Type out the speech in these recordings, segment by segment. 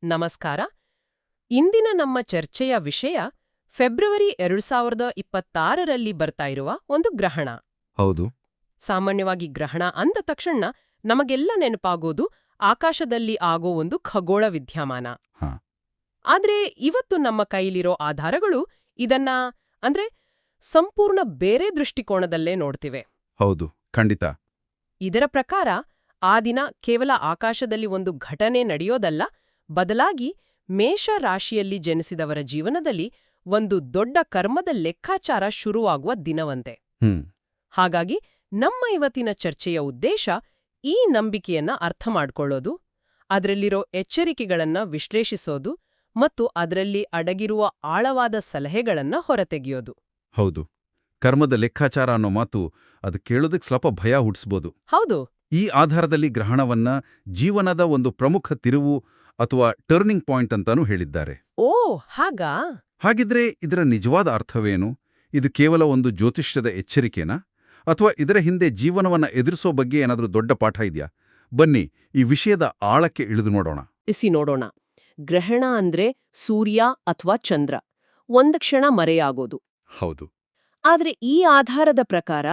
ನಮಸ್ಕಾರ. ಇಂದಿನ ನಮ್ಮ ಚರ್ಚೆಯ ವಿಷಯ ಫೆಬ್ರವರಿ 2026ರಲ್ಲಿ ಬರ್ತಾ ಇರುವ ಒಂದು ಗ್ರಹಣ. ಹೌದು. ಸಾಮಾನ್ಯವಾಗಿ ಗ್ರಹಣ ಅಂದ ತಕ್ಷಣ ನಮಗೆಲ್ಲ ನೆನಪಾಗೋದು ಆಕಾಶದಲ್ಲಿ ಆಗೋ ಒಂದು ಖಗೋಳ ವಿದ್ಯಮಾನ. ಹಾ. ಆದ್ರೆ ಇವತ್ತು ನಮ್ಮ ಕೈಲಿರೋ ಆಧಾರಗಳು ಇದನ್ನ ಅಂದ್ರೆ ಸಂಪೂರ್ಣ ಬೇರೆ ದೃಷ್ಟಿಕೋನದಲ್ಲೇ ನೋಡ್ತಿವೆ. ಹೌದು, ಖಂಡಿತ. ಇದರ ಪ್ರಕಾರ ಆ ದಿನ ಕೇವಲ ಆಕಾಶದಲ್ಲಿ ಒಂದು ಘಟನೆ ನಡೆಯೋದಲ್ಲ, ಬದಲಾಗಿ ಮೇಷ ರಾಶಿಯಲ್ಲಿ ಜನಿಸಿದವರ ಜೀವನದಲ್ಲಿ ಒಂದು ದೊಡ್ಡ ಕರ್ಮದ ಲೆಕ್ಕಾಚಾರ ಶುರುವಾಗುವ ದಿನವಂತೆ. ಹಾಗಾಗಿ ನಮ್ಮ ಇವತ್ತಿನ ಚರ್ಚೆಯ ಉದ್ದೇಶ ಈ ನಂಬಿಕೆಯನ್ನ ಅರ್ಥ ಮಾಡ್ಕೊಳ್ಳೋದು, ಅದರಲ್ಲಿರೋ ಎಚ್ಚರಿಕೆಗಳನ್ನ ವಿಶ್ಲೇಷಿಸೋದು ಮತ್ತು ಅದರಲ್ಲಿ ಅಡಗಿರುವ ಆಳವಾದ ಸಲಹೆಗಳನ್ನ ಹೊರತೆಗೆಯೋದು. ಹೌದು, ಕರ್ಮದ ಲೆಕ್ಕಾಚಾರ ಅನ್ನೋ ಮಾತು ಅದು ಕೇಳೋದಕ್ಕೆ ಸ್ವಲ್ಪ ಭಯ ಹುಟ್ಟಿಸ್ಬೋದು. ಹೌದು. ಈ ಆಧಾರದಲ್ಲಿ ಗ್ರಹಣವನ್ನ ಜೀವನದ ಒಂದು ಪ್ರಮುಖ ತಿರುವು ಅಥವಾ ಟರ್ನಿಂಗ್ ಪಾಯಿಂಟ್ ಅಂತಾನೂ ಹೇಳಿದ್ದಾರೆ. ಓ, ಹಾಗಾ? ಹಾಗಿದ್ರೆ ಇದರ ನಿಜವಾದ ಅರ್ಥವೇನು? ಇದು ಕೇವಲ ಒಂದು ಜ್ಯೋತಿಷ್ಯದ ಎಚ್ಚರಿಕೆನಾ, ಅಥವಾ ಇದರ ಹಿಂದೆ ಜೀವನವನ್ನ ಎದುರಿಸೋ ಬಗ್ಗೆ ಏನಾದರೂ ದೊಡ್ಡ ಪಾಠ ಇದೆಯಾ? ಬನ್ನಿ ಈ ವಿಷಯದ ಆಳಕ್ಕೆ ಇಳಿದು ನೋಡೋಣ. ಗ್ರಹಣ ಅಂದ್ರೆ ಸೂರ್ಯ ಅಥವಾ ಚಂದ್ರ ಒಂದು ಕ್ಷಣ ಮರೆಯಾಗೋದು. ಹೌದು. ಆದ್ರೆ ಈ ಆಧಾರದ ಪ್ರಕಾರ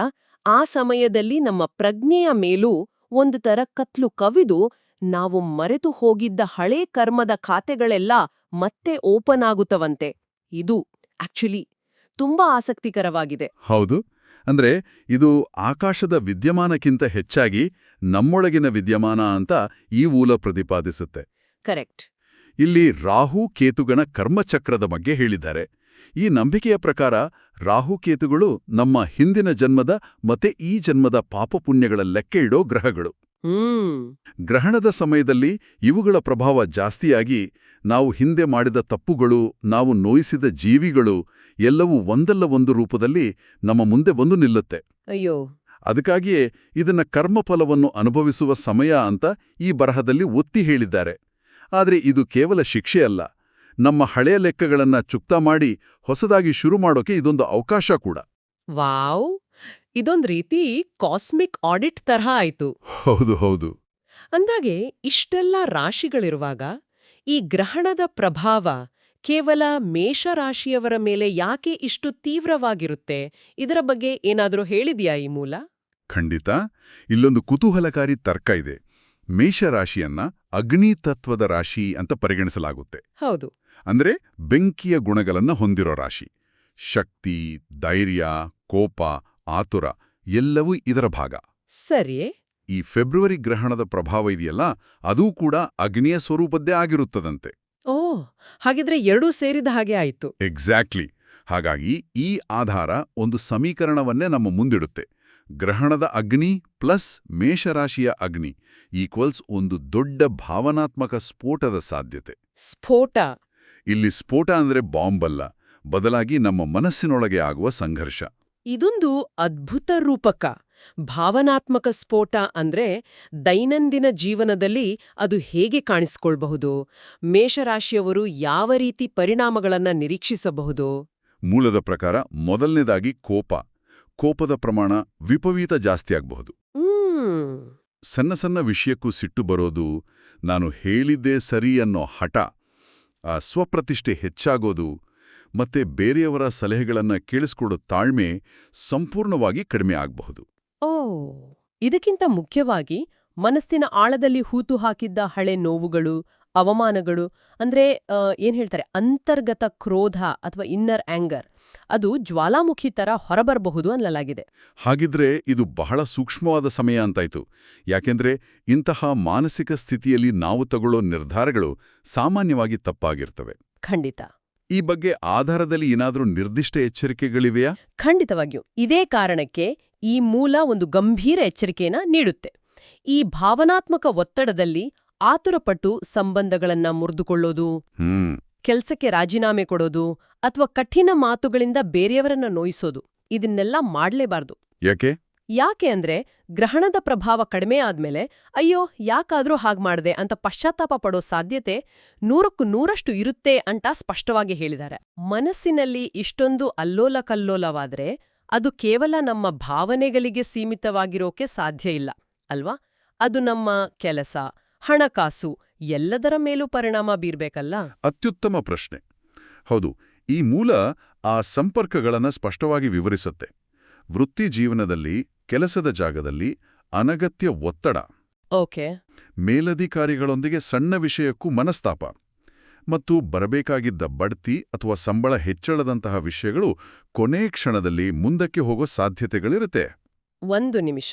ಆ ಸಮಯದಲ್ಲಿ ನಮ್ಮ ಪ್ರಜ್ಞೆಯ ಮೇಲೂ ಒಂದು ತರ ಕತ್ಲು ಕವಿದು ನಾವು ಮರೆತು ಹೋಗಿದ್ದ ಹಳೇ ಕರ್ಮದ ಖಾತೆಗಳೆಲ್ಲ ಮತ್ತೆ ಓಪನ್ ಆಗುತ್ತವಂತೆ. ಇದು ಆಕ್ಚುಲಿ ತುಂಬಾ ಆಸಕ್ತಿಕರವಾಗಿದೆ. ಹೌದು. ಅಂದ್ರೆ ಇದು ಆಕಾಶದ ವಿದ್ಯಮಾನಕ್ಕಿಂತ ಹೆಚ್ಚಾಗಿ ನಮ್ಮೊಳಗಿನ ವಿದ್ಯಮಾನ ಅಂತ ಈ ಮೂಲ ಪ್ರತಿಪಾದಿಸುತ್ತೆ. ಕರೆಕ್ಟ್. ಇಲ್ಲಿ ರಾಹು ಕೇತುಗಣ ಕರ್ಮಚಕ್ರದ ಬಗ್ಗೆ ಹೇಳಿದ್ದಾರೆ. ಈ ನಂಬಿಕೆಯ ಪ್ರಕಾರ ರಾಹುಕೇತುಗಳು ನಮ್ಮ ಹಿಂದಿನ ಜನ್ಮದ ಮತ್ತೆ ಈ ಜನ್ಮದ ಪಾಪಪುಣ್ಯಗಳ ಲೆಕ್ಕ ಇಡೋ ಗ್ರಹಗಳು. ಗ್ರಹಣದ ಸಮಯದಲ್ಲಿ ಇವುಗಳ ಪ್ರಭಾವ ಜಾಸ್ತಿಯಾಗಿ ನಾವು ಹಿಂದೆ ಮಾಡಿದ ತಪ್ಪುಗಳು, ನಾವು ನೋಯಿಸಿದ ಜೀವಿಗಳು ಎಲ್ಲವೂ ಒಂದಲ್ಲ ಒಂದು ರೂಪದಲ್ಲಿ ನಮ್ಮ ಮುಂದೆ ಬಂದು ನಿಲ್ಲುತ್ತೆ. ಅಯ್ಯೋ. ಅದಕ್ಕಾಗಿಯೇ ಇದನ್ನ ಕರ್ಮಫಲವನ್ನು ಅನುಭವಿಸುವ ಸಮಯ ಅಂತ ಈ ಬರಹದಲ್ಲಿ ಒತ್ತಿ ಹೇಳಿದ್ದಾರೆ. ಆದರೆ ಇದು ಕೇವಲ ಶಿಕ್ಷೆಯಲ್ಲ, ನಮ್ಮ ಹಳೆಯ ಲೆಕ್ಕಗಳನ್ನ ಚುಕ್ತಾ ಮಾಡಿ ಹೊಸದಾಗಿ ಶುರು ಮಾಡೋಕೆ ಇದೊಂದು ಅವಕಾಶ ಕೂಡ. ವಾವ್, ಇದೊಂದ್ ರೀತಿ ಕಾಸ್ಮಿಕ್ ಆಡಿಟ್ ತರಹ ಆಯ್ತು. ಹೌದು ಹೌದು. ಅಂದಾಗೆ ಇಷ್ಟೆಲ್ಲ ರಾಶಿಗಳಿರುವಾಗ ಈ ಗ್ರಹಣದ ಪ್ರಭಾವ ಕೇವಲ ಮೇಷರಾಶಿಯವರ ಮೇಲೆ ಯಾಕೆ ಇಷ್ಟು ತೀವ್ರವಾಗಿರುತ್ತೆ? ಇದರ ಬಗ್ಗೆ ಏನಾದರೂ ಹೇಳಿದ್ಯಾ ಈ ಮೂಲ? ಖಂಡಿತ. ಇಲ್ಲೊಂದು ಕುತೂಹಲಕಾರಿ ತರ್ಕ ಇದೆ. ಮೇಷರಾಶಿಯನ್ನ ಅಗ್ನಿ ತತ್ವದ ರಾಶಿ ಅಂತ ಪರಿಗಣಿಸಲಾಗುತ್ತೆ. ಹೌದು. ಅಂದ್ರೆ ಬೆಂಕಿಯ ಗುಣಗಳನ್ನ ಹೊಂದಿರೋ ರಾಶಿ. ಶಕ್ತಿ, ಧೈರ್ಯ, ಕೋಪ, ಆತುರ ಎಲ್ಲವೂ ಇದರ ಭಾಗ. ಸರಿ. ಈ ಫೆಬ್ರವರಿ ಗ್ರಹಣದ ಪ್ರಭಾವ ಇದೆಯಲ್ಲ, ಅದೂ ಕೂಡ ಅಗ್ನಿಯ ಸ್ವರೂಪದ್ದೇ ಆಗಿರುತ್ತದಂತೆ. ಓ, ಹಾಗಿದ್ರೆ ಎರಡೂ ಸೇರಿದ ಹಾಗೆ ಆಯ್ತು. ಎಕ್ಸಾಕ್ಟ್ಲಿ. ಹಾಗಾಗಿ ಈ ಆಧಾರ ಒಂದು ಸಮೀಕರಣವನ್ನೇ ನಮ್ಮ ಮುಂದಿಡುತ್ತೆ. ಗ್ರಹಣದ ಅಗ್ನಿ ಪ್ಲಸ್ ಮೇಷರಾಶಿಯ ಅಗ್ನಿ ಈಕ್ವಲ್ಸ್ ಒಂದು ದೊಡ್ಡ ಭಾವನಾತ್ಮಕ ಸ್ಫೋಟದ ಸಾಧ್ಯತೆ. ಸ್ಫೋಟ. ಇಲ್ಲಿ ಸ್ಫೋಟ ಅಂದ್ರೆ ಬಾಂಬ್ ಅಲ್ಲ, ಬದಲಾಗಿ ನಮ್ಮ ಮನಸ್ಸಿನೊಳಗೆ ಆಗುವ ಸಂಘರ್ಷ. ಇದೊಂದು ಅದ್ಭುತ ರೂಪಕ. ಭಾವನಾತ್ಮಕ ಸ್ಫೋಟ ಅಂದ್ರೆ ದೈನಂದಿನ ಜೀವನದಲ್ಲಿ ಅದು ಹೇಗೆ ಕಾಣಿಸ್ಕೊಳ್ಬಹುದು? ಮೇಷರಾಶಿಯವರು ಯಾವ ರೀತಿ ಪರಿಣಾಮಗಳನ್ನ ನಿರೀಕ್ಷಿಸಬಹುದು? ಮೂಲದ ಪ್ರಕಾರ ಮೊದಲನೇದಾಗಿ ಕೋಪದ ಪ್ರಮಾಣ ವಿಪರೀತ ಜಾಸ್ತಿಯಾಗಬಹುದು. ಸಣ್ಣ ಸಣ್ಣ ವಿಷಯಕ್ಕೂ ಸಿಟ್ಟು ಬರೋದು, ನಾನು ಹೇಳಿದ್ದೇ ಸರಿ ಅನ್ನೋ ಹಠ, ಸ್ವಪ್ರತಿಷ್ಠೆ ಹೆಚ್ಚಾಗೋದು ಮತ್ತೆ ಬೇರೆಯವರ ಸಲಹೆಗಳನ್ನ ಕೇಳಿಸ್ಕೊಡೋ ತಾಳ್ಮೆ ಸಂಪೂರ್ಣವಾಗಿ ಕಡಿಮೆ ಆಗಬಹುದು. ಓ, ಇದಕ್ಕಿಂತ ಮುಖ್ಯವಾಗಿ ಮನಸ್ಸಿನ ಆಳದಲ್ಲಿ ಹೂತು ಹಾಕಿದ್ದ ಹಳೆ ನೋವುಗಳು, ಅವಮಾನಗಳು, ಅಂದ್ರೆ ಏನ್ ಹೇಳ್ತಾರೆ, ಅಂತರ್ಗತ ಕ್ರೋಧ ಅಥವಾ ಇನ್ನರ್ ಆಂಗರ್, ಅದು ಜ್ವಾಲಾಮುಖಿ ತರ ಹೊರಬರಬಹುದು ಅನ್ನಲಾಗಿದೆ. ಹಾಗಿದ್ರೆ ಇದು ಬಹಳ ಸೂಕ್ಷ್ಮವಾದ ಸಮಯ ಅಂತಾಯ್ತು. ಯಾಕೆಂದ್ರೆ ಇಂತಹ ಮಾನಸಿಕ ಸ್ಥಿತಿಯಲ್ಲಿ ನಾವು ತಗೊಳ್ಳೋ ನಿರ್ಧಾರಗಳು ಸಾಮಾನ್ಯವಾಗಿ ತಪ್ಪಾಗಿರ್ತವೆ. ಖಂಡಿತ. ಈ ಬಗ್ಗೆ ಆಧಾರದಲ್ಲಿ ಏನಾದರೂ ನಿರ್ದಿಷ್ಟ ಎಚ್ಚರಿಕೆಗಳಿವೆಯಾ? ಖಂಡಿತವಾಗಿಯೂ. ಇದೇ ಕಾರಣಕ್ಕೆ ಈ ಮೂಲ ಒಂದು ಗಂಭೀರ ಎಚ್ಚರಿಕೆಯನ್ನ ನೀಡುತ್ತೆ. ಈ ಭಾವನಾತ್ಮಕ ಒತ್ತಡದಲ್ಲಿ ಆತುರಪಟ್ಟು ಸಂಬಂಧಗಳನ್ನ ಮುರಿದುಕೊಳ್ಳೋದು, ಕೆಲ್ಸಕ್ಕೆ ರಾಜೀನಾಮೆ ಕೊಡೋದು ಅಥವಾ ಕಠಿಣ ಮಾತುಗಳಿಂದ ಬೇರೆಯವರನ್ನ ನೋಯಿಸೋದು, ಇದನ್ನೆಲ್ಲ ಮಾಡ್ಲೇಬಾರ್ದು. ಯಾಕೆ ಅಂದ್ರೆ ಗ್ರಹಣದ ಪ್ರಭಾವ ಕಡಿಮೆ ಆದ್ಮೇಲೆ ಅಯ್ಯೋ ಯಾಕಾದ್ರೂ ಹಾಗ್ ಮಾಡ್ದೆ ಅಂತ ಪಶ್ಚಾತ್ತಾಪ ಪಡೋ ಸಾಧ್ಯತೆ 100% ಇರುತ್ತೆ ಅಂತ ಸ್ಪಷ್ಟವಾಗಿ ಹೇಳಿದ್ದಾರೆ. ಮನಸ್ಸಿನಲ್ಲಿ ಇಷ್ಟೊಂದು ಅಲ್ಲೋಲ ಕಲ್ಲೋಲವಾದ್ರೆ ಅದು ಕೇವಲ ನಮ್ಮ ಭಾವನೆಗಳಿಗೆ ಸೀಮಿತವಾಗಿರೋಕೆ ಸಾಧ್ಯ ಇಲ್ಲ ಅಲ್ವಾ? ಅದು ನಮ್ಮ ಕೆಲಸ, ಹಣಕಾಸು, ಎಲ್ಲದರ ಮೇಲೂ ಪರಿಣಾಮ ಬೀರ್ಬೇಕಲ್ಲ? ಅತ್ಯುತ್ತಮ ಪ್ರಶ್ನೆ. ಹೌದು, ಈ ಮೂಲ ಆ ಸಂಪರ್ಕಗಳನ್ನು ಸ್ಪಷ್ಟವಾಗಿ ವಿವರಿಸುತ್ತೆ. ವೃತ್ತಿ ಜೀವನದಲ್ಲಿ, ಕೆಲಸದ ಜಾಗದಲ್ಲಿ ಅನಗತ್ಯ ಒತ್ತಡ, ಓಕೆ. ಮೇಲಧಿಕಾರಿಗಳೊಂದಿಗೆ ಸಣ್ಣ ವಿಷಯಕ್ಕೂ ಮನಸ್ತಾಪ, ಮತ್ತು ಬರಬೇಕಾಗಿದ್ದ ಬಡ್ತಿ ಅಥವಾ ಸಂಬಳ ಹೆಚ್ಚಳದಂತಹ ವಿಷಯಗಳು ಕೊನೇ ಕ್ಷಣದಲ್ಲಿ ಮುಂದಕ್ಕೆ ಹೋಗೋ ಸಾಧ್ಯತೆಗಳಿರುತ್ತೆ. ಒಂದು ನಿಮಿಷ.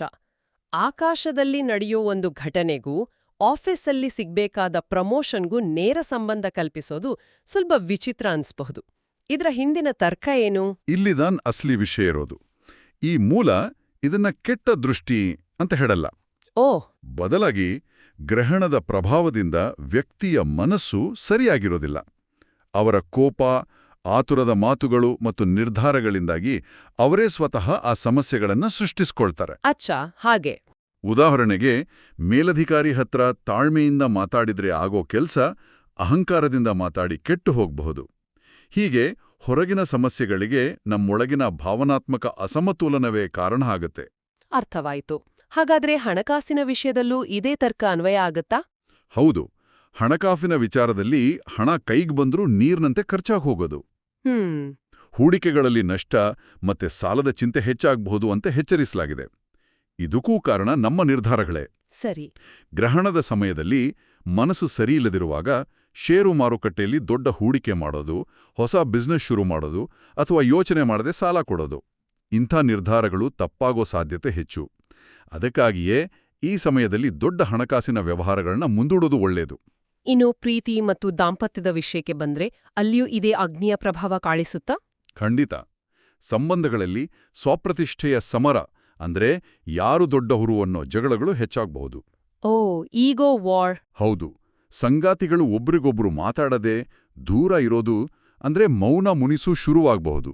ಆಕಾಶದಲ್ಲಿ ನಡೆಯೋ ಒಂದು ಘಟನೆಗೂ ಆಫೀಸಲ್ಲಿ ಸಿಗ್ಬೇಕಾದ ಪ್ರಮೋಷನ್ಗೂ ನೇರ ಸಂಬಂಧ ಕಲ್ಪಿಸೋದು ಸ್ವಲ್ಪ ವಿಚಿತ್ರ ಅನ್ಸ್ಬಹುದು. ಇದ್ರ ಹಿಂದಿನ ತರ್ಕ ಏನು? ಇಲ್ಲಿದಾನ್ ಅಸ್ಲಿ ವಿಷಯ ಇರೋದು. ಈ ಮೂಲ ಇದನ್ನ ಕೆಟ್ಟ ದೃಷ್ಟಿ ಅಂತ ಹೇಳಲ್ಲ. ಓ. ಬದಲಾಗಿ ಗ್ರಹಣದ ಪ್ರಭಾವದಿಂದ ವ್ಯಕ್ತಿಯ ಮನಸ್ಸು ಸರಿಯಾಗಿರೋದಿಲ್ಲ. ಅವರ ಕೋಪ, ಆತುರದ ಮಾತುಗಳು ಮತ್ತು ನಿರ್ಧಾರಗಳಿಂದಾಗಿ ಅವರೇ ಸ್ವತಃ ಆ ಸಮಸ್ಯೆಗಳನ್ನು ಸೃಷ್ಟಿಸ್ಕೊಳ್ತಾರೆ. ಅಚ್ಚಾ, ಹಾಗೆ. ಉದಾಹರಣೆಗೆ, ಮೇಲಧಿಕಾರಿ ಹತ್ರ ತಾಳ್ಮೆಯಿಂದ ಮಾತಾಡಿದ್ರೆ ಆಗೋ ಕೆಲ್ಸ ಅಹಂಕಾರದಿಂದ ಮಾತಾಡಿ ಕೆಟ್ಟು ಹೋಗಬಹುದು. ಹೀಗೆ ಹೊರಗಿನ ಸಮಸ್ಯೆಗಳಿಗೆ ನಮ್ಮೊಳಗಿನ ಭಾವನಾತ್ಮಕ ಅಸಮತೋಲನವೇ ಕಾರಣ ಆಗತ್ತೆ. ಅರ್ಥವಾಯಿತು. ಹಾಗಾದ್ರೆ ಹಣಕಾಸಿನ ವಿಷಯದಲ್ಲೂ ಇದೇ ತರ್ಕ ಅನ್ವಯ ಆಗತ್ತಾ? ಹೌದು. ಹಣಕಾಸಿನ ವಿಚಾರದಲ್ಲಿ ಹಣ ಕೈಗೆ ಬಂದ್ರೂ ನೀರ್ನಂತೆ ಖರ್ಚಾಗಿ ಹೋಗೋದು. ಹೂಡಿಕೆಗಳಲ್ಲಿ ನಷ್ಟ ಮತ್ತೆ ಸಾಲದ ಚಿಂತೆ ಹೆಚ್ಚಾಗಬಹುದು ಅಂತ ಎಚ್ಚರಿಸಲಾಗಿದೆ. ಇದಕ್ಕೂ ಕಾರಣ ನಮ್ಮ ನಿರ್ಧಾರಗಳೇ. ಸರಿ. ಗ್ರಹಣದ ಸಮಯದಲ್ಲಿ ಮನಸ್ಸು ಸರಿಯಿಲ್ಲದಿರುವಾಗ ಷೇರು ಮಾರುಕಟ್ಟೆಯಲ್ಲಿ ದೊಡ್ಡ ಹೂಡಿಕೆ ಮಾಡೋದು, ಹೊಸ ಬಿಸ್ನೆಸ್ ಶುರು ಮಾಡೋದು ಅಥವಾ ಯೋಚನೆ ಮಾಡದೆ ಸಾಲ ಕೊಡೋದು, ಇಂಥ ನಿರ್ಧಾರಗಳು ತಪ್ಪಾಗೋ ಸಾಧ್ಯತೆ ಹೆಚ್ಚು. ಅದಕ್ಕಾಗಿಯೇ ಈ ಸಮಯದಲ್ಲಿ ದೊಡ್ಡ ಹಣಕಾಸಿನ ವ್ಯವಹಾರಗಳನ್ನ ಮುಂದೂಡೋದು ಒಳ್ಳೆಯದು. ಇನ್ನು ಪ್ರೀತಿ ಮತ್ತು ದಾಂಪತ್ಯದ ವಿಷಯಕ್ಕೆ ಬಂದ್ರೆ ಅಲ್ಲಿಯೂ ಇದೇ ಅಗ್ನಿಯ ಪ್ರಭಾವ ಕಾಣಿಸುತ್ತಾ? ಖಂಡಿತ. ಸಂಬಂಧಗಳಲ್ಲಿ ಸ್ವಪ್ರತಿಷ್ಠೆಯ ಸಮರ ಅಂದ್ರೆ ಯಾರು ದೊಡ್ಡವರು ಅನ್ನೋ ಜಗಳಗಳು ಹೆಚ್ಚಾಗಬಹುದು. ಓ, ಈಗೋ ವಾರ್. ಹೌದು. ಸಂಗಾತಿಗಳು ಒಬ್ರಿಗೊಬ್ರು ಮಾತಾಡದೆ ದೂರ ಇರೋದು ಅಂದ್ರೆ ಮೌನ ಮುನಿಸು ಶುರುವಾಗಬಹುದು.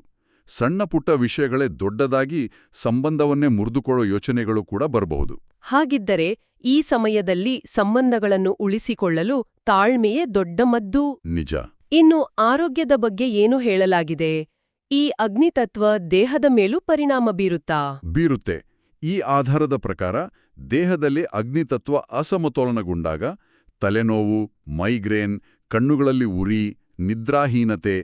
ಸಣ್ಣ ಪುಟ್ಟ ವಿಷಯಗಳೇ ದೊಡ್ಡದಾಗಿ ಸಂಬಂಧವನ್ನೇ ಮುರಿದುಕೊಳ್ಳೋ ಯೋಚನೆಗಳು ಕೂಡ ಬರಬಹುದು. ಹಾಗಿದ್ದರೆ ಈ ಸಮಯದಲ್ಲಿ ಸಂಬಂಧಗಳನ್ನು ಉಳಿಸಿಕೊಳ್ಳಲು ತಾಳ್ಮೆಯೇ ದೊಡ್ಡ ಮದ್ದು. ನಿಜ. ಇನ್ನು ಆರೋಗ್ಯದ ಬಗ್ಗೆ ಏನು ಹೇಳಲಾಗಿದೆ? ಈ ಅಗ್ನಿತತ್ವ ದೇಹದ ಮೇಲೂ ಪರಿಣಾಮ ಬೀರುತ್ತಾ? ಬೀರುತ್ತೆ. ಈ ಆಧಾರದ ಪ್ರಕಾರ ದೇಹದಲ್ಲಿ ಅಗ್ನಿತತ್ವ ಅಸಮತೋಲನಗೊಂಡಾಗ ತಲೆನೋವು, ಮೈಗ್ರೇನ್, ಕಣ್ಣುಗಳಲ್ಲಿ ಉರಿ, ನಿದ್ರಾಹೀನತೆ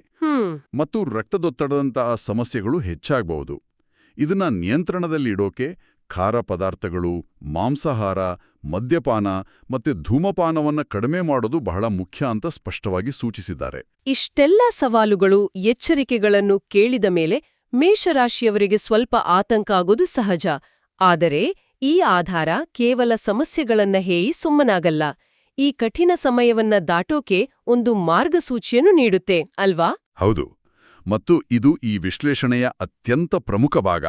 ಮತ್ತು ರಕ್ತದೊತ್ತಡದಂತಹ ಸಮಸ್ಯೆಗಳು ಹೆಚ್ಚಾಗಬಹುದು. ಇದನ್ನ ನಿಯಂತ್ರಣದಲ್ಲಿಡೋಕೆ ಖಾರ ಪದಾರ್ಥಗಳು, ಮಾಂಸಾಹಾರ, ಮದ್ಯಪಾನ ಮತ್ತೆ ಧೂಮಪಾನವನ್ನ ಕಡಿಮೆ ಮಾಡೋದು ಬಹಳ ಮುಖ್ಯ ಅಂತ ಸ್ಪಷ್ಟವಾಗಿ ಸೂಚಿಸಿದ್ದಾರೆ. ಇಷ್ಟೆಲ್ಲ ಸವಾಲುಗಳು, ಎಚ್ಚರಿಕೆಗಳನ್ನು ಕೇಳಿದ ಮೇಲೆ ಮೇಷರಾಶಿಯವರಿಗೆ ಸ್ವಲ್ಪ ಆತಂಕ ಆಗೋದು ಸಹಜ. ಆದರೆ ಈ ಆಧಾರ ಕೇವಲ ಸಮಸ್ಯೆಗಳನ್ನ ಹೇಯಿ ಸುಮ್ಮನಾಗಲ್ಲ. ಈ ಕಠಿಣ ಸಮಯವನ್ನ ದಾಟೋಕೆ ಒಂದು ಮಾರ್ಗಸೂಚಿಯನ್ನು ನೀಡುತ್ತೆ, ಅಲ್ವಾ? ಹೌದು. ಮತ್ತು ಇದು ಈ ವಿಶ್ಲೇಷಣೆಯ ಅತ್ಯಂತ ಪ್ರಮುಖ ಭಾಗ.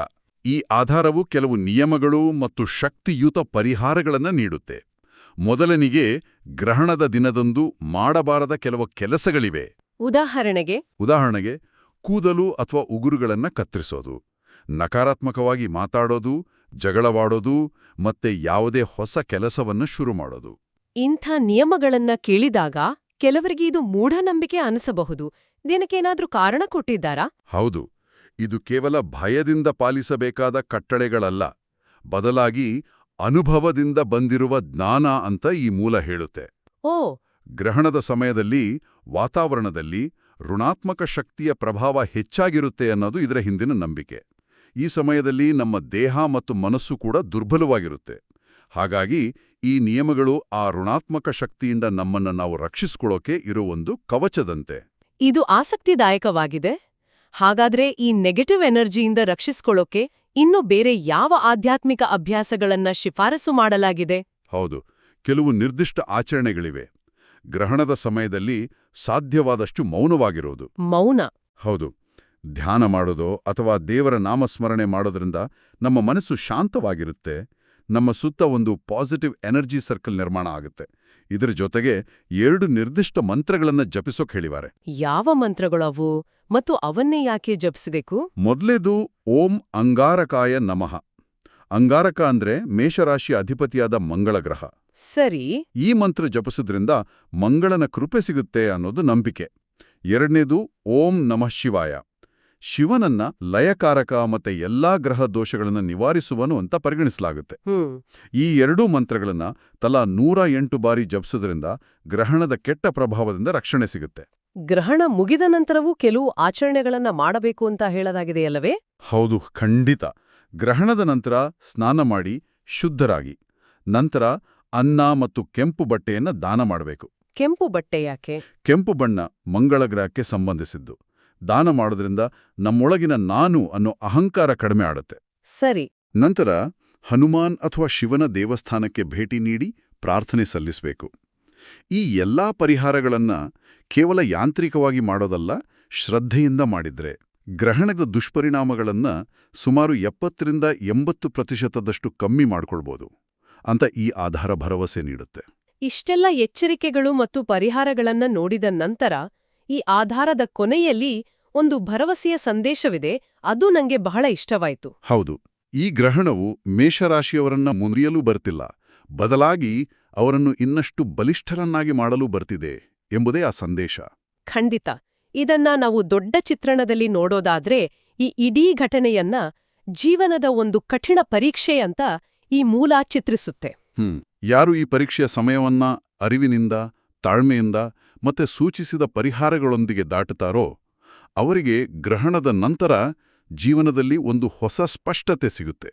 ಈ ಆಧಾರವು ಕೆಲವು ನಿಯಮಗಳು ಮತ್ತು ಶಕ್ತಿಯುತ ಪರಿಹಾರಗಳನ್ನು ನೀಡುತ್ತೆ. ಮೊದಲನಿಗೆ, ಗ್ರಹಣದ ದಿನದಂದು ಮಾಡಬಾರದ ಕೆಲವು ಕೆಲಸಗಳಿವೆ. ಉದಾಹರಣೆಗೆ ಕೂದಲು ಅಥವಾ ಉಗುರುಗಳನ್ನು ಕತ್ತರಿಸೋದು, ನಕಾರಾತ್ಮಕವಾಗಿ ಮಾತಾಡೋದು, ಜಗಳವಾಡೋದು ಮತ್ತೆ ಯಾವುದೇ ಹೊಸ ಕೆಲಸವನ್ನು ಶುರು ಮಾಡೋದು. ಇಂಥ ನಿಯಮಗಳನ್ನ ಕೇಳಿದಾಗ ಕೆಲವರಿಗೆ ಇದು ಮೂಢನಂಬಿಕೆ ಅನಿಸಬಹುದು. ದಿನಕ್ಕೇನಾದ್ರೂ ಕಾರಣ ಕೊಟ್ಟಿದ್ದಾರಾ? ಹೌದು. ಇದು ಕೇವಲ ಭಯದಿಂದ ಪಾಲಿಸಬೇಕಾದ ಕಟ್ಟಳೆಗಳಲ್ಲ, ಬದಲಾಗಿ ಅನುಭವದಿಂದ ಬಂದಿರುವ ಜ್ಞಾನ ಅಂತ ಈ ಮೂಲ ಹೇಳುತ್ತೆ. ಓ. ಗ್ರಹಣದ ಸಮಯದಲ್ಲಿ ವಾತಾವರಣದಲ್ಲಿ ಋಣಾತ್ಮಕ ಶಕ್ತಿಯ ಪ್ರಭಾವ ಹೆಚ್ಚಾಗಿರುತ್ತೆ ಅನ್ನೋದು ಇದರ ಹಿಂದಿನ ನಂಬಿಕೆ. ಈ ಸಮಯದಲ್ಲಿ ನಮ್ಮ ದೇಹ ಮತ್ತು ಮನಸ್ಸು ಕೂಡ ದುರ್ಬಲವಾಗಿರುತ್ತೆ. ಹಾಗಾಗಿ ಈ ನಿಯಮಗಳು ಆ ಋಣಾತ್ಮಕ ಶಕ್ತಿಯಿಂದ ನಮ್ಮನ್ನು ನಾವು ರಕ್ಷಿಸ್ಕೊಳ್ಳೋಕೆ ಇರೋ ಒಂದು ಕವಚದಂತೆ. ಇದು ಆಸಕ್ತಿದಾಯಕವಾಗಿದೆ. ಹಾಗಾದ್ರೆ ಈ ನೆಗೆಟಿವ್ ಎನರ್ಜಿಯಿಂದ ರಕ್ಷಿಸ್ಕೊಳ್ಳೋಕೆ ಇನ್ನು ಬೇರೆ ಯಾವ ಆಧ್ಯಾತ್ಮಿಕ ಅಭ್ಯಾಸಗಳನ್ನ ಶಿಫಾರಸು ಮಾಡಲಾಗಿದೆ? ಹೌದು, ಕೆಲವು ನಿರ್ದಿಷ್ಟ ಆಚರಣೆಗಳಿವೆ. ಗ್ರಹಣದ ಸಮಯದಲ್ಲಿ ಸಾಧ್ಯವಾದಷ್ಟು ಮೌನವಾಗಿರೋದು. ಮೌನ? ಹೌದು. ಧ್ಯಾನ ಮಾಡೋದೋ ಅಥವಾ ದೇವರ ನಾಮಸ್ಮರಣೆ ಮಾಡೋದ್ರಿಂದ ನಮ್ಮ ಮನಸ್ಸು ಶಾಂತವಾಗಿರುತ್ತೆ. ನಮ್ಮ ಸುತ್ತ ಒಂದು ಪಾಸಿಟಿವ್ ಎನರ್ಜಿ ಸರ್ಕಲ್ ನಿರ್ಮಾಣ ಆಗುತ್ತೆ. ಇದರ ಜೊತೆಗೆ 2 ನಿರ್ದಿಷ್ಟ ಮಂತ್ರಗಳನ್ನು ಜಪಿಸೋಕ್ ಹೇಳಿದ್ದಾರೆ. ಯಾವ ಮಂತ್ರಗಳವು ಮತ್ತು ಅವನ್ನೇ ಯಾಕೆ ಜಪಿಸಬೇಕು? ಮೊದಲೇದು ಓಂ ಅಂಗಾರಕಾಯ ನಮಃ. ಅಂಗಾರಕ ಅಂದ್ರೆ ಮೇಷರಾಶಿಯ ಅಧಿಪತಿಯಾದ ಮಂಗಳ ಗ್ರಹ. ಸರಿ. ಈ ಮಂತ್ರ ಜಪಿಸೋದ್ರಿಂದ ಮಂಗಳನ ಕೃಪೆ ಸಿಗುತ್ತೆ ಅನ್ನೋದು ನಂಬಿಕೆ. ಎರಡನೇದು ಓಂ ನಮಃ ಶಿವಾಯ. ಶಿವನನ್ನ ಲಯಕಾರಕ ಮತ್ತೆ ಎಲ್ಲಾ ಗ್ರಹ ದೋಷಗಳನ್ನ ನಿವಾರಿಸುವನು ಅಂತ ಪರಿಗಣಿಸಲಾಗುತ್ತೆ. ಈ ಎರಡೂ ಮಂತ್ರಗಳನ್ನ ತಲಾ 108 ಬಾರಿ ಜಪಿಸೋದ್ರಿಂದ ಗ್ರಹಣದ ಕೆಟ್ಟ ಪ್ರಭಾವದಿಂದ ರಕ್ಷಣೆ ಸಿಗುತ್ತೆ. ಗ್ರಹಣ ಮುಗಿದ ನಂತರವೂ ಕೆಲವು ಆಚರಣೆಗಳನ್ನ ಮಾಡಬೇಕು ಅಂತ ಹೇಳಲಾಗಿದೆಯಲ್ಲವೇ? ಹೌದು, ಖಂಡಿತ. ಗ್ರಹಣದ ನಂತರ ಸ್ನಾನ ಮಾಡಿ ಶುದ್ಧರಾಗಿ, ನಂತರ ಅನ್ನ ಮತ್ತು ಕೆಂಪು ಬಟ್ಟೆಯನ್ನ ದಾನ ಮಾಡಬೇಕು. ಕೆಂಪು ಬಟ್ಟೆ ಯಾಕೆ? ಕೆಂಪು ಬಣ್ಣ ಮಂಗಳ ಗ್ರಹಕ್ಕೆ ಸಂಬಂಧಿಸಿದ್ದು. ದಾನ ಮಾಡೋದ್ರಿಂದ ನಮ್ಮೊಳಗಿನ ನಾನು ಅನ್ನೋ ಅಹಂಕಾರ ಕಡಿಮೆ ಆಡುತ್ತೆ. ಸರಿ. ನಂತರ ಹನುಮಾನ್ ಅಥವಾ ಶಿವನ ದೇವಸ್ಥಾನಕ್ಕೆ ಭೇಟಿ ನೀಡಿ ಪ್ರಾರ್ಥನೆ ಸಲ್ಲಿಸಬೇಕು. ಈ ಎಲ್ಲಾ ಪರಿಹಾರಗಳನ್ನ ಕೇವಲ ಯಾಂತ್ರಿಕವಾಗಿ ಮಾಡೋದಲ್ಲ, ಶ್ರದ್ಧೆಯಿಂದ ಮಾಡಿದ್ರೆ ಗ್ರಹಣದ ದುಷ್ಪರಿಣಾಮಗಳನ್ನ ಸುಮಾರು 70-80% ಕಮ್ಮಿ ಮಾಡ್ಕೊಳ್ಬೋದು ಅಂತ ಈ ಆಧಾರ ಭರವಸೆ ನೀಡುತ್ತೆ. ಇಷ್ಟೆಲ್ಲ ಎಚ್ಚರಿಕೆಗಳು ಮತ್ತು ಪರಿಹಾರಗಳನ್ನ ನೋಡಿದ ನಂತರ ಈ ಆಧಾರದ ಕೊನೆಯಲ್ಲಿ ಒಂದು ಭರವಸೆಯ ಸಂದೇಶವಿದೆ. ಅದು ನಂಗೆ ಬಹಳ ಇಷ್ಟವಾಯಿತು. ಹೌದು, ಈ ಗ್ರಹಣವು ಮೇಷರಾಶಿಯವರನ್ನ ಮುರಿಯಲು ಬರ್ತಿಲ್ಲ, ಬದಲಾಗಿ ಅವರನ್ನು ಇನ್ನಷ್ಟು ಬಲಿಷ್ಠರನ್ನಾಗಿ ಮಾಡಲು ಬರ್ತಿದೆ ಎಂಬುದೇ ಆ ಸಂದೇಶ. ಖಂಡಿತ. ಇದನ್ನ ನಾವು ದೊಡ್ಡ ಚಿತ್ರಣದಲ್ಲಿ ನೋಡೋದಾದ್ರೆ ಈ ಇಡೀ ಘಟನೆಯನ್ನ ಜೀವನದ ಒಂದು ಕಠಿಣ ಪರೀಕ್ಷೆ ಅಂತ ಈ ಮೂಲ ಚಿತ್ರಿಸುತ್ತೆ. ಯಾರು ಈ ಪರೀಕ್ಷೆಯ ಸಮಯವನ್ನ ಅರಿವಿನಿಂದ, ತಾಳ್ಮೆಯಿಂದ ಮತ್ತೆ ಸೂಚಿಸಿದ ಪರಿಹಾರಗಳೊಂದಿಗೆ ದಾಟುತ್ತಾರೋ ಅವರಿಗೆ ಗ್ರಹಣದ ನಂತರ ಜೀವನದಲ್ಲಿ ಒಂದು ಹೊಸ ಸ್ಪಷ್ಟತೆ ಸಿಗುತ್ತೆ.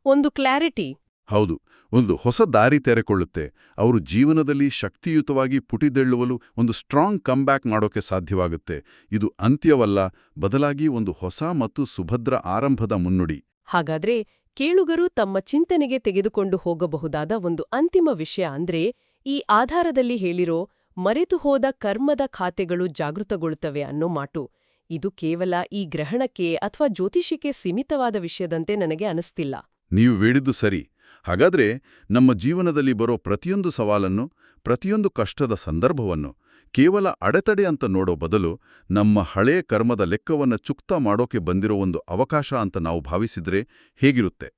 ಒಂದು ಕ್ಲಾರಿಟಿ. ಹೌದು, ಒಂದು ಹೊಸ ದಾರಿ ತೆರೆಕೊಳ್ಳುತ್ತೆ. ಅವರು ಜೀವನದಲ್ಲಿ ಶಕ್ತಿಯುತವಾಗಿ ಪುಟಿದೆಳ್ಳುವಲು ಒಂದು ಸ್ಟ್ರಾಂಗ್ ಕಂಬ್ಯಾಕ್ ಮಾಡೋಕೆ ಸಾಧ್ಯವಾಗುತ್ತೆ. ಇದು ಅಂತ್ಯವಲ್ಲ, ಬದಲಾಗಿ ಒಂದು ಹೊಸ ಮತ್ತು ಸುಭದ್ರ ಆರಂಭದ ಮುನ್ನುಡಿ. ಹಾಗಾದ್ರೆ ಕೇಳುಗರು ತಮ್ಮ ಚಿಂತನೆಗೆ ತೆಗೆದುಕೊಂಡು ಹೋಗಬಹುದಾದ ಒಂದು ಅಂತಿಮ ವಿಷಯ ಅಂದ್ರೆ, ಈ ಆಧಾರದಲ್ಲಿ ಹೇಳಿರೋ ಮರೆತು ಹೋದ ಕರ್ಮದ ಖಾತೆಗಳು ಜಾಗೃತಗೊಳ್ಳುತ್ತವೆ ಅನ್ನೋ ಮಾತು. ಇದು ಕೇವಲ ಈ ಗ್ರಹಣಕ್ಕೆ ಅಥವಾ ಜ್ಯೋತಿಷಕ್ಕೆ ಸೀಮಿತವಾದ ವಿಷಯದಂತೆ ನನಗೆ ಅನಿಸ್ತಿಲ್ಲ. ನೀವು ಹೇಳಿದ್ದು ಸರಿ. ಹಾಗಾದ್ರೆ ನಮ್ಮ ಜೀವನದಲ್ಲಿ ಬರೋ ಪ್ರತಿಯೊಂದು ಸವಾಲನ್ನು, ಪ್ರತಿಯೊಂದು ಕಷ್ಟದ ಸಂದರ್ಭವನ್ನು ಕೇವಲ ಅಡೆತಡೆ ಅಂತ ನೋಡೋ ಬದಲು ನಮ್ಮ ಹಳೆಯ ಕರ್ಮದ ಲೆಕ್ಕವನ್ನ ಚುಕ್ತಾ ಮಾಡೋಕೆ ಬಂದಿರೋ ಒಂದು ಅವಕಾಶ ಅಂತ ನಾವು ಭಾವಿಸಿದ್ರೆ ಹೇಗಿರುತ್ತೆ?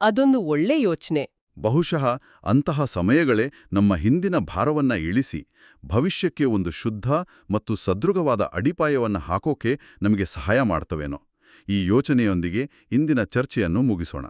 ಅದೊಂದು ಒಳ್ಳೆ ಯೋಚನೆ. ಬಹುಶಃ ಅಂತಹ ಸಮಯಗಳೇ ನಮ್ಮ ಹಿಂದಿನ ಭಾರವನ್ನ ಇಳಿಸಿ ಭವಿಷ್ಯಕ್ಕೆ ಒಂದು ಶುದ್ಧ ಮತ್ತು ಸದೃಢವಾದ ಅಡಿಪಾಯವನ್ನ ಹಾಕೋಕೆ ನಮಗೆ ಸಹಾಯ ಮಾಡ್ತವೇನೋ. ಈ ಯೋಚನೆಯೊಂದಿಗೆ ಇಂದಿನ ಚರ್ಚೆಯನ್ನು ಮುಗಿಸೋಣ.